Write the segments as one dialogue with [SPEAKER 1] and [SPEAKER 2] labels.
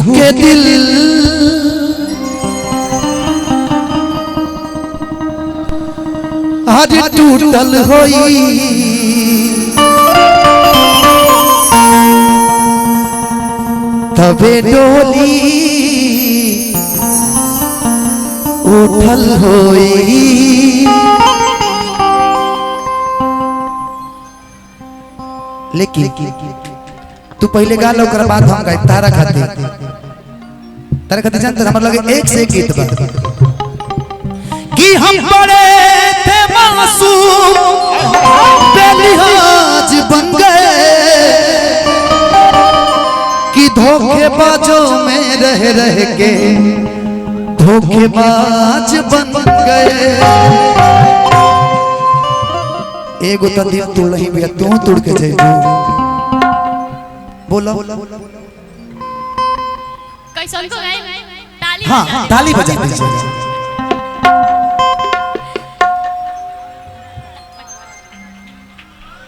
[SPEAKER 1] केहू के दिल आज टूटल होई तबे डोली उठल होई। लेकिन तू पहले गा लो ओकरा बाद हम गाई तारा खातिर जानते हमर लगे एक से एक गीत बा कि हम बड़े थे मासूम बेलिहाज बन गए कि धोखेबाजों में रह के धोखेबाज बन गए। एगो तो दिल तोड़ नहीं भैया तू तोड़ के जाइबू बोलो
[SPEAKER 2] कैसन को गाई ताली
[SPEAKER 1] हाँ ताली बजा दीजिए।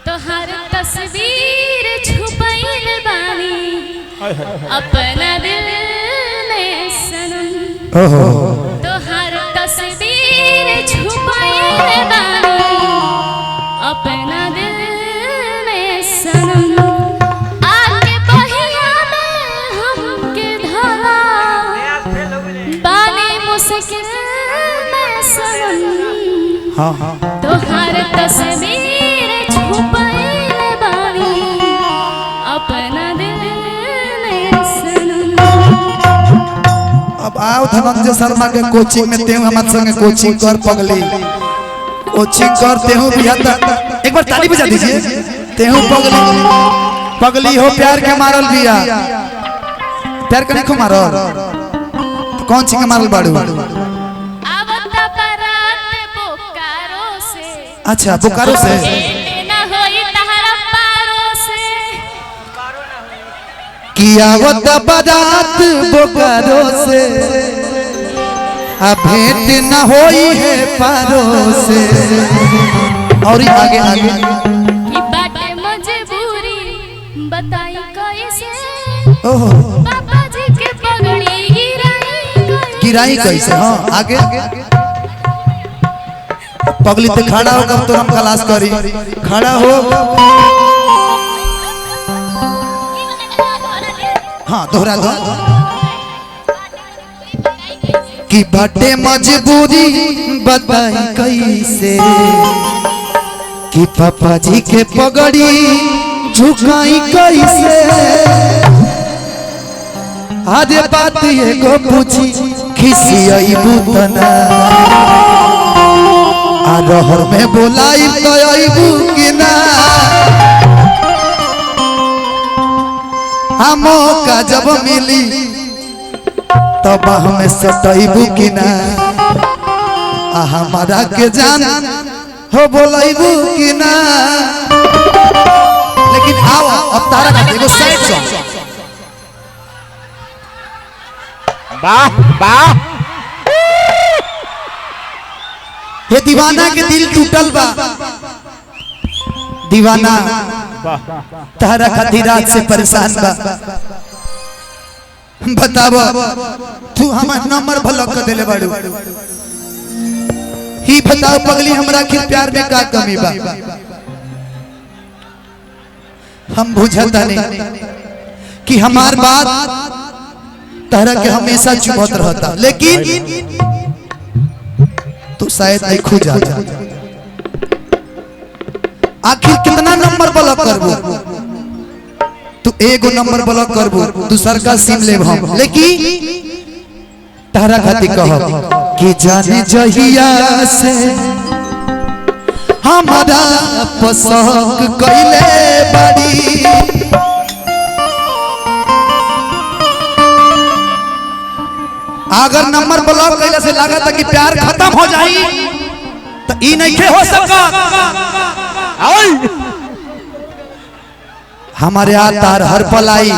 [SPEAKER 2] तोहर तस्वीर छुपाइल बानी अपना दिल में सनम
[SPEAKER 1] ओहो
[SPEAKER 2] तोहर तस्वीर छुपाइल बानी अपना दिल में सनम आके बहिया में हमके धरा बानी मुश्किल में सनम
[SPEAKER 1] हाँ हाँ
[SPEAKER 2] तोहर तस्वीर छुपाइल बानी अपना दिल में सनम।
[SPEAKER 1] अब आओ धनंजय शर्मा के कोचिंग में तेहू हमारे संगे कोचिंग कर पगली कोचिंग कर तेहू भी एक बार ताली बजा दीजिए। तेहू पगली हो प्यार के मारल बिया प्यार के नहीं मारल तो कौन सी के मारल बाड़ू
[SPEAKER 2] आवता बारात बोकारो से
[SPEAKER 1] अच्छा बोकारो से
[SPEAKER 2] ना होई तहरा पारो से
[SPEAKER 1] कि आवत बारात बोकारो से आ भेंट न होई है पारो से और आगे आगे
[SPEAKER 2] कि बाटे मजबूरी बताई कैसे
[SPEAKER 1] ओहो
[SPEAKER 2] पापा जी के पगड़ी
[SPEAKER 1] गिराई कैसे हाँ आगे पगली तो खड़ा हो कब तो हम क्लास करी खड़ा हो हाँ दोहरा दो कि बाटे मजबूरी बताई कैसे कि पापा जी के पगड़ी झुकाई कैसे आधे बात ये को पूछी खिसियाई बुतना आ रहर में बोलाई तो आईबू कि ना आ मौका जब मिली तब हमें सटाईबू कि ना आ हमारा के जान हो बोलाईबू कि ना। लेकिन आओ अब तारा का एगो साइड सॉन्ग
[SPEAKER 3] वाह वाह
[SPEAKER 1] ये दीवाना के दिल टूटल बा दीवाना तारा खातिर रात से परेशान बा बताबो तू हमार नंबर ब्लॉक कर देले बाड़ू ही बताओ पगली हमरा के प्यार में का कमी बा हम बुझता नहीं कि हमार बात तारा के हमेशा चुभत रहता लेकिन तू शायद नहीं खो जा आखिर कितना नंबर ब्लॉक करबो तू एगो नंबर ब्लॉक करबो दूसर का सिम लेब हम लेकिन तारा खातिर कहब कि जाने जहिया से हमारा पसंद कइले बाड़ी अगर नंबर ब्लॉक कैला से लागत कि प्यार खत्म हो जाई तो ई नहीं के हो सका हमारे तार हर पल आई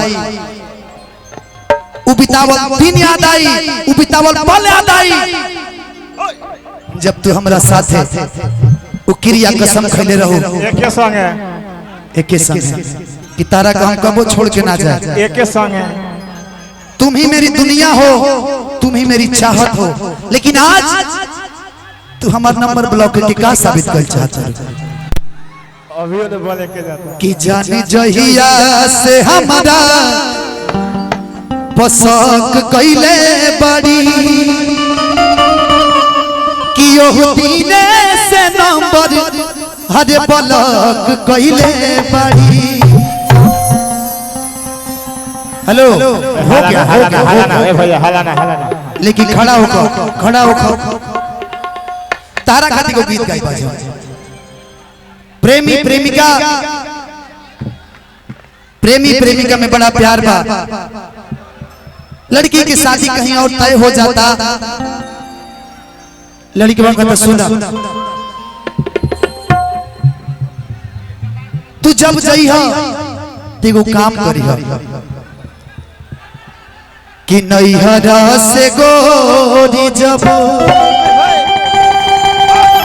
[SPEAKER 1] उबितावल दिन याद आई उबितावल पल याद आई जब तू हमरा साथ है वो क्रिया कसम खैले रहो एके संग कि तारा का हम कबो छोड़ के ना जाए
[SPEAKER 3] एके संग
[SPEAKER 1] तुम ही मेरी दुनिया हो, तुम ही मेरी चाहत हो, लेकिन आज तू हमारा नंबर ब्लॉक के का साबित कर चाहता है?
[SPEAKER 3] अभी तो बोले के जाता
[SPEAKER 1] कि जानी जहिया से हमारा पसक कैले बड़ी कि ओ दीने से नंबर हरे ब्लॉक कैले बड़ी। हेलो हो गया
[SPEAKER 3] भैया हलाना
[SPEAKER 1] लेकिन खड़ा होकर तारा खाती को गीत गाई बाजो। प्रेमी प्रेमिका में बड़ा प्यार बा, लड़की की शादी कहीं और तय हो जाता, लड़की बात कहता सुना तू जब जइहा तेगो काम करिहा कि नैहरा से गोरी जब